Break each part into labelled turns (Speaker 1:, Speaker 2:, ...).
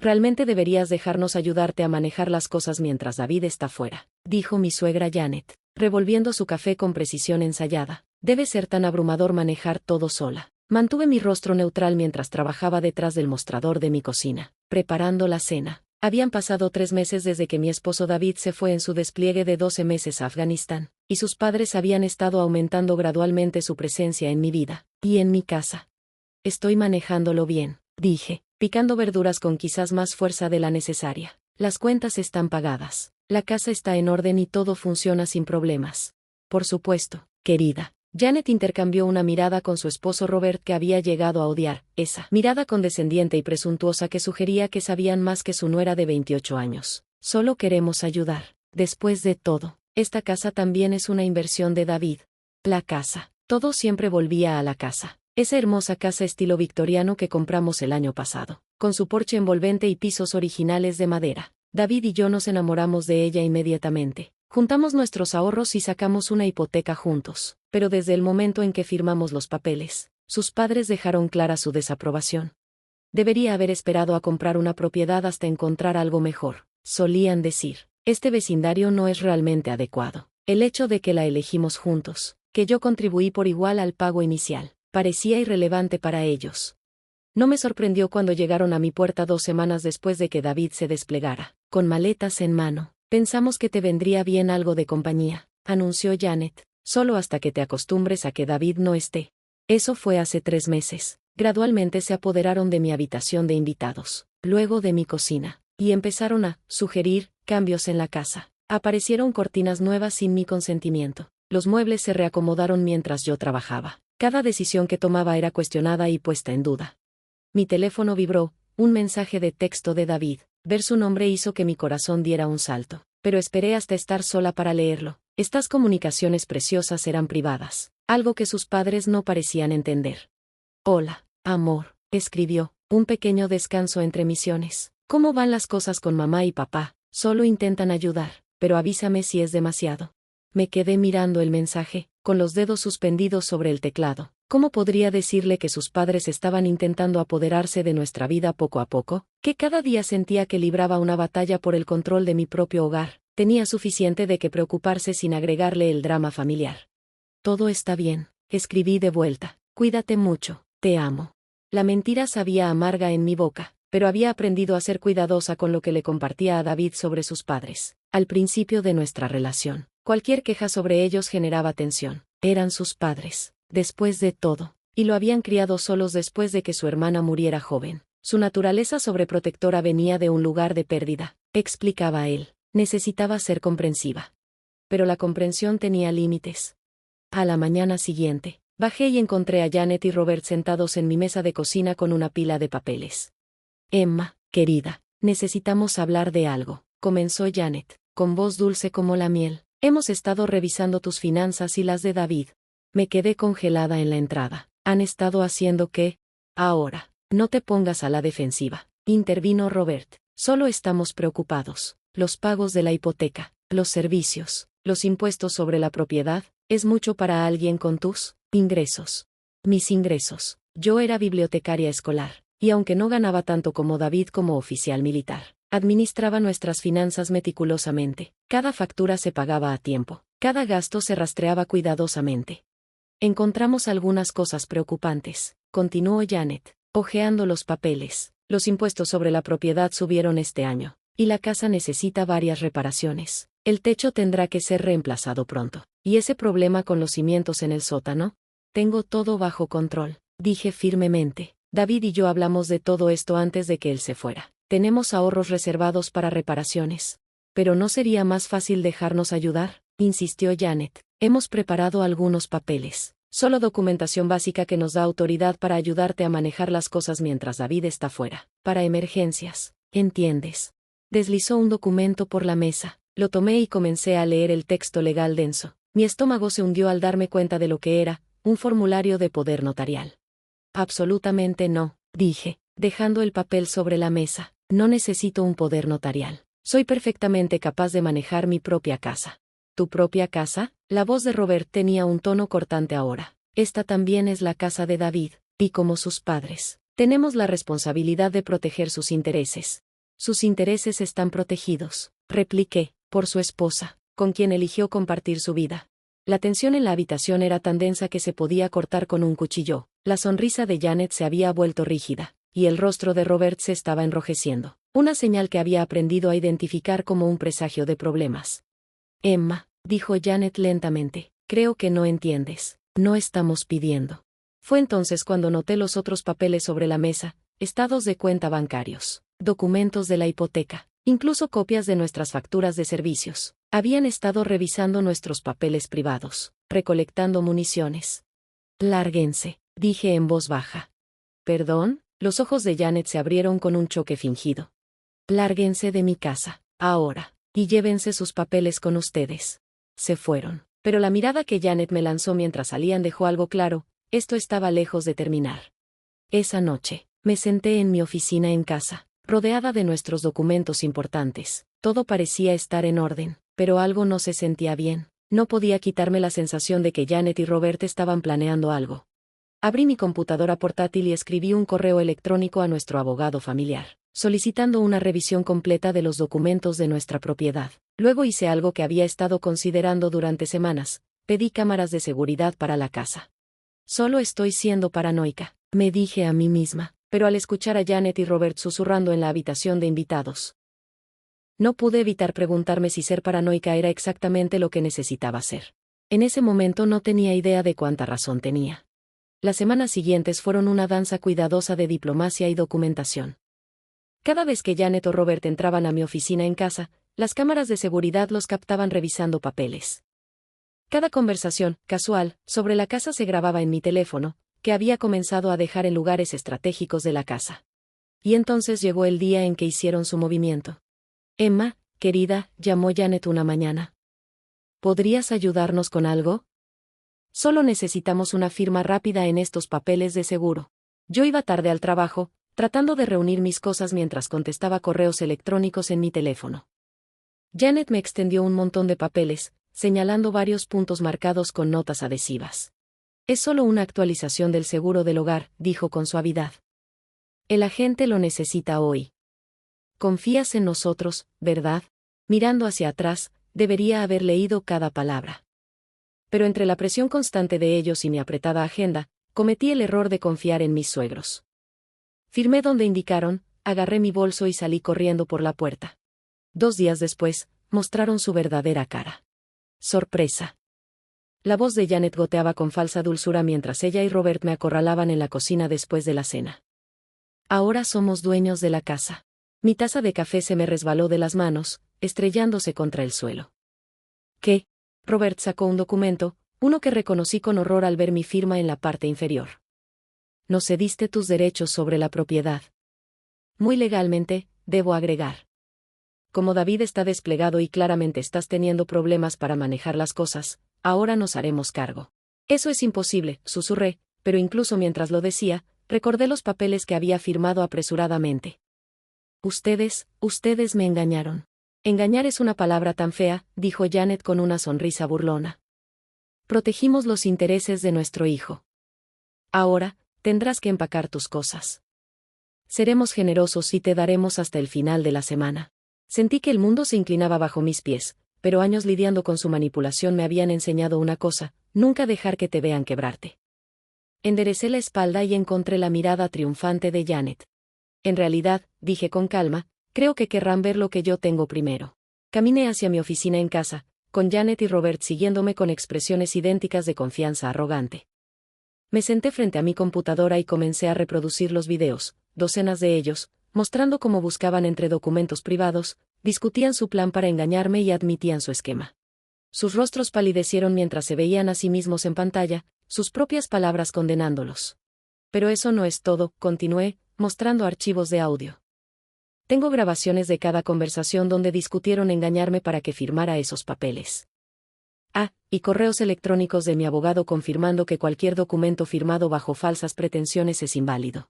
Speaker 1: Realmente deberías dejarnos ayudarte a manejar las cosas mientras David está fuera, dijo mi suegra Janet, revolviendo su café con precisión ensayada. Debe ser tan abrumador manejar todo sola. Mantuve mi rostro neutral mientras trabajaba detrás del mostrador de mi cocina, preparando la cena. Habían pasado 3 meses desde que mi esposo David se fue en su despliegue de 12 meses a Afganistán, y sus padres habían estado aumentando gradualmente su presencia en mi vida, y en mi casa. Estoy manejándolo bien, dije, picando verduras con quizás más fuerza de la necesaria. Las cuentas están pagadas, la casa está en orden y todo funciona sin problemas. Por supuesto, querida. Janet intercambió una mirada con su esposo Robert que había llegado a odiar, esa mirada condescendiente y presuntuosa que sugería que sabían más que su nuera de 28 años. Solo queremos ayudar. Después de todo, esta casa también es una inversión de David. La casa. Todo siempre volvía a la casa. Esa hermosa casa estilo victoriano que compramos el año pasado, con su porche envolvente y pisos originales de madera. David y yo nos enamoramos de ella inmediatamente. Juntamos nuestros ahorros y sacamos una hipoteca juntos, pero desde el momento en que firmamos los papeles, sus padres dejaron clara su desaprobación. Debería haber esperado a comprar una propiedad hasta encontrar algo mejor, solían decir. Este vecindario no es realmente adecuado. El hecho de que la elegimos juntos, que yo contribuí por igual al pago inicial, parecía irrelevante para ellos. No me sorprendió cuando llegaron a mi puerta 2 semanas después de que David se desplegara, con maletas en mano. Pensamos que te vendría bien algo de compañía, anunció Janet, solo hasta que te acostumbres a que David no esté. Eso fue hace 3 meses. Gradualmente se apoderaron de mi habitación de invitados, luego de mi cocina, y empezaron a sugerir cambios en la casa. Aparecieron cortinas nuevas sin mi consentimiento. Los muebles se reacomodaron mientras yo trabajaba. Cada decisión que tomaba era cuestionada y puesta en duda. Mi teléfono vibró, un mensaje de texto de David. Ver su nombre hizo que mi corazón diera un salto, pero esperé hasta estar sola para leerlo. Estas comunicaciones preciosas eran privadas, algo que sus padres no parecían entender. Hola, amor, escribió, un pequeño descanso entre misiones. ¿Cómo van las cosas con mamá y papá? Solo intentan ayudar, pero avísame si es demasiado. Me quedé mirando el mensaje, con los dedos suspendidos sobre el teclado. ¿Cómo podría decirle que sus padres estaban intentando apoderarse de nuestra vida poco a poco? Que cada día sentía que libraba una batalla por el control de mi propio hogar. Tenía suficiente de qué preocuparse sin agregarle el drama familiar. Todo está bien, escribí de vuelta. Cuídate mucho, te amo. La mentira sabía amarga en mi boca, pero había aprendido a ser cuidadosa con lo que le compartía a David sobre sus padres. Al principio de nuestra relación, cualquier queja sobre ellos generaba tensión. Eran sus padres. Después de todo, y lo habían criado solos después de que su hermana muriera joven. Su naturaleza sobreprotectora venía de un lugar de pérdida, explicaba él. Necesitaba ser comprensiva. Pero la comprensión tenía límites. A la mañana siguiente, bajé y encontré a Janet y Robert sentados en mi mesa de cocina con una pila de papeles. Emma, querida, necesitamos hablar de algo, comenzó Janet, con voz dulce como la miel. Hemos estado revisando tus finanzas y las de David. Me quedé congelada en la entrada. ¿Han estado haciendo qué? Ahora, no te pongas a la defensiva, intervino Robert. Solo estamos preocupados. Los pagos de la hipoteca, los servicios, los impuestos sobre la propiedad, ¿es mucho para alguien con tus ingresos? Mis ingresos. Yo era bibliotecaria escolar, y aunque no ganaba tanto como David como oficial militar, administraba nuestras finanzas meticulosamente. Cada factura se pagaba a tiempo, cada gasto se rastreaba cuidadosamente. Encontramos algunas cosas preocupantes, continuó Janet, hojeando los papeles. Los impuestos sobre la propiedad subieron este año, y la casa necesita varias reparaciones. El techo tendrá que ser reemplazado pronto. ¿Y ese problema con los cimientos en el sótano? Tengo todo bajo control, dije firmemente. David y yo hablamos de todo esto antes de que él se fuera. Tenemos ahorros reservados para reparaciones. ¿Pero no sería más fácil dejarnos ayudar?, insistió Janet. Hemos preparado algunos papeles. Solo documentación básica que nos da autoridad para ayudarte a manejar las cosas mientras David está fuera. Para emergencias, ¿entiendes? Deslizó un documento por la mesa. Lo tomé y comencé a leer el texto legal denso. Mi estómago se hundió al darme cuenta de lo que era, un formulario de poder notarial. Absolutamente no, dije, dejando el papel sobre la mesa. No necesito un poder notarial. Soy perfectamente capaz de manejar mi propia casa. ¿Tu propia casa? La voz de Robert tenía un tono cortante ahora. Esta también es la casa de David, y como sus padres, tenemos la responsabilidad de proteger sus intereses. Sus intereses están protegidos, repliqué, por su esposa, con quien eligió compartir su vida. La tensión en la habitación era tan densa que se podía cortar con un cuchillo. La sonrisa de Janet se había vuelto rígida, y el rostro de Robert se estaba enrojeciendo, una señal que había aprendido a identificar como un presagio de problemas. Emma, dijo Janet lentamente, creo que no entiendes. No estamos pidiendo. Fue entonces cuando noté los otros papeles sobre la mesa, estados de cuenta bancarios, documentos de la hipoteca, incluso copias de nuestras facturas de servicios. Habían estado revisando nuestros papeles privados, recolectando municiones. Lárguense, dije en voz baja. ¿Perdón? Los ojos de Janet se abrieron con un choque fingido. Lárguense de mi casa, ahora, y llévense sus papeles con ustedes. Se fueron, pero la mirada que Janet me lanzó mientras salían dejó algo claro, esto estaba lejos de terminar. Esa noche, me senté en mi oficina en casa, rodeada de nuestros documentos importantes. Todo parecía estar en orden, pero algo no se sentía bien. No podía quitarme la sensación de que Janet y Robert estaban planeando algo. Abrí mi computadora portátil y escribí un correo electrónico a nuestro abogado familiar, solicitando una revisión completa de los documentos de nuestra propiedad. Luego hice algo que había estado considerando durante semanas, pedí cámaras de seguridad para la casa. Solo estoy siendo paranoica, me dije a mí misma, pero al escuchar a Janet y Robert susurrando en la habitación de invitados, no pude evitar preguntarme si ser paranoica era exactamente lo que necesitaba ser. En ese momento no tenía idea de cuánta razón tenía. Las semanas siguientes fueron una danza cuidadosa de diplomacia y documentación. Cada vez que Janet o Robert entraban a mi oficina en casa, las cámaras de seguridad los captaban revisando papeles. Cada conversación, casual, sobre la casa se grababa en mi teléfono, que había comenzado a dejar en lugares estratégicos de la casa. Y entonces llegó el día en que hicieron su movimiento. Emma, querida, llamó Janet una mañana. ¿Podrías ayudarnos con algo? Solo necesitamos una firma rápida en estos papeles de seguro. Yo iba tarde al trabajo, tratando de reunir mis cosas mientras contestaba correos electrónicos en mi teléfono. Janet me extendió un montón de papeles, señalando varios puntos marcados con notas adhesivas. Es solo una actualización del seguro del hogar, dijo con suavidad. El agente lo necesita hoy. Confías en nosotros, ¿verdad? Mirando hacia atrás, debería haber leído cada palabra. Pero entre la presión constante de ellos y mi apretada agenda, cometí el error de confiar en mis suegros. Firmé donde indicaron, agarré mi bolso y salí corriendo por la puerta. 2 días después, mostraron su verdadera cara. Sorpresa. La voz de Janet goteaba con falsa dulzura mientras ella y Robert me acorralaban en la cocina después de la cena. Ahora somos dueños de la casa. Mi taza de café se me resbaló de las manos, estrellándose contra el suelo. ¿Qué? Robert sacó un documento, uno que reconocí con horror al ver mi firma en la parte inferior. Nos cediste tus derechos sobre la propiedad. Muy legalmente, debo agregar. Como David está desplegado y claramente estás teniendo problemas para manejar las cosas, ahora nos haremos cargo. Eso es imposible, susurré, pero incluso mientras lo decía, recordé los papeles que había firmado apresuradamente. Ustedes me engañaron. Engañar es una palabra tan fea, dijo Janet con una sonrisa burlona. Protegimos los intereses de nuestro hijo. Ahora, tendrás que empacar tus cosas. Seremos generosos y te daremos hasta el final de la semana. Sentí que el mundo se inclinaba bajo mis pies, pero años lidiando con su manipulación me habían enseñado una cosa: nunca dejar que te vean quebrarte. Enderecé la espalda y encontré la mirada triunfante de Janet. En realidad, dije con calma, creo que querrán ver lo que yo tengo primero. Caminé hacia mi oficina en casa, con Janet y Robert siguiéndome con expresiones idénticas de confianza arrogante. Me senté frente a mi computadora y comencé a reproducir los videos, docenas de ellos, mostrando cómo buscaban entre documentos privados, discutían su plan para engañarme y admitían su esquema. Sus rostros palidecieron mientras se veían a sí mismos en pantalla, sus propias palabras condenándolos. Pero eso no es todo, continué, mostrando archivos de audio. Tengo grabaciones de cada conversación donde discutieron engañarme para que firmara esos papeles. Y correos electrónicos de mi abogado confirmando que cualquier documento firmado bajo falsas pretensiones es inválido.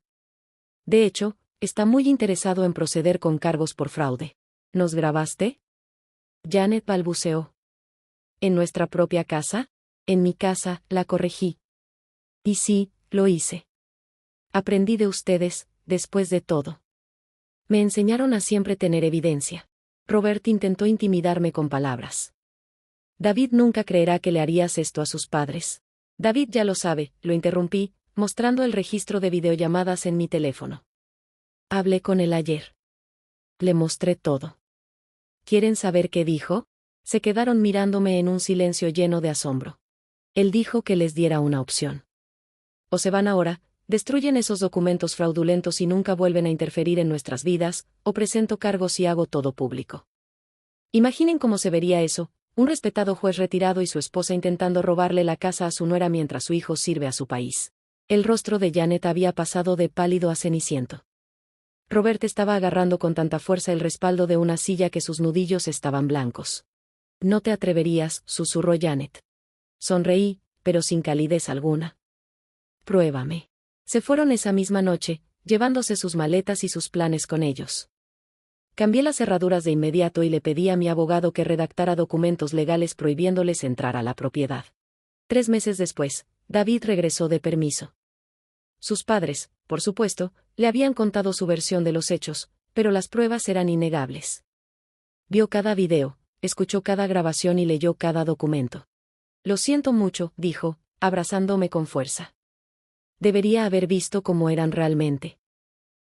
Speaker 1: De hecho, está muy interesado en proceder con cargos por fraude. ¿Nos grabaste? Janet balbuceó. ¿En nuestra propia casa? En mi casa, la corregí. Y sí, lo hice. Aprendí de ustedes, después de todo. Me enseñaron a siempre tener evidencia. Robert intentó intimidarme con palabras. David nunca creerá que le harías esto a sus padres. David ya lo sabe, lo interrumpí, mostrando el registro de videollamadas en mi teléfono. Hablé con él ayer. Le mostré todo. ¿Quieren saber qué dijo? Se quedaron mirándome en un silencio lleno de asombro. Él dijo que les diera una opción. O se van ahora, destruyen esos documentos fraudulentos y nunca vuelven a interferir en nuestras vidas, o presento cargos y hago todo público. Imaginen cómo se vería eso, un respetado juez retirado y su esposa intentando robarle la casa a su nuera mientras su hijo sirve a su país. El rostro de Janet había pasado de pálido a ceniciento. Robert estaba agarrando con tanta fuerza el respaldo de una silla que sus nudillos estaban blancos. No te atreverías, susurró Janet. Sonreí, pero sin calidez alguna. Pruébame. Se fueron esa misma noche, llevándose sus maletas y sus planes con ellos. Cambié las cerraduras de inmediato y le pedí a mi abogado que redactara documentos legales prohibiéndoles entrar a la propiedad. 3 meses después, David regresó de permiso. Sus padres, por supuesto, le habían contado su versión de los hechos, pero las pruebas eran innegables. Vio cada video, escuchó cada grabación y leyó cada documento. Lo siento mucho, dijo, abrazándome con fuerza. Debería haber visto cómo eran realmente.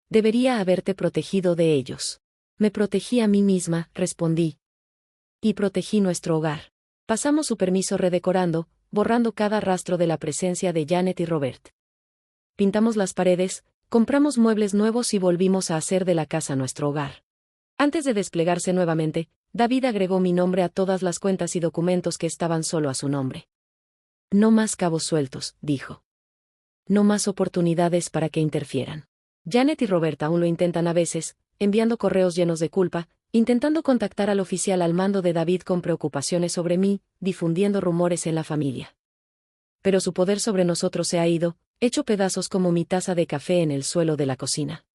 Speaker 1: Debería haberte protegido de ellos. Me protegí a mí misma, respondí. Y protegí nuestro hogar. Pasamos su permiso redecorando, borrando cada rastro de la presencia de Janet y Robert. Pintamos las paredes, compramos muebles nuevos y volvimos a hacer de la casa nuestro hogar. Antes de desplegarse nuevamente, David agregó mi nombre a todas las cuentas y documentos que estaban solo a su nombre. No más cabos sueltos, dijo. No más oportunidades para que interfieran. Janet y Robert aún lo intentan a veces, enviando correos llenos de culpa, intentando contactar al oficial al mando de David con preocupaciones sobre mí, difundiendo rumores en la familia. Pero su poder sobre nosotros se ha ido, hecho pedazos como mi taza de café en el suelo de la cocina.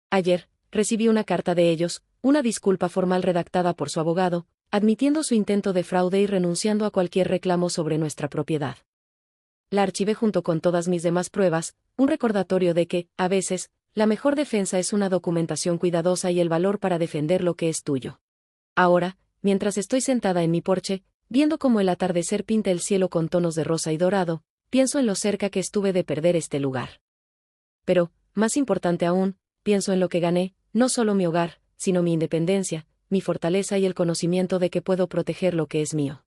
Speaker 1: Ayer, recibí una carta de ellos, una disculpa formal redactada por su abogado, admitiendo su intento de fraude y renunciando a cualquier reclamo sobre nuestra propiedad. La archivé junto con todas mis demás pruebas, un recordatorio de que, a veces, la mejor defensa es una documentación cuidadosa y el valor para defender lo que es tuyo. Ahora, mientras estoy sentada en mi porche, viendo cómo el atardecer pinta el cielo con tonos de rosa y dorado, pienso en lo cerca que estuve de perder este lugar. Pero, más importante aún, pienso en lo que gané, no solo mi hogar, sino mi independencia, mi fortaleza y el conocimiento de que puedo proteger lo que es mío.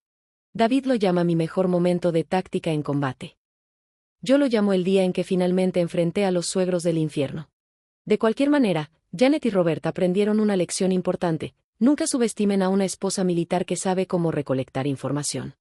Speaker 1: David lo llama mi mejor momento de táctica en combate. Yo lo llamo el día en que finalmente enfrenté a los suegros del infierno. De cualquier manera, Janet y Robert aprendieron una lección importante: nunca subestimen a una esposa militar que sabe cómo recolectar información.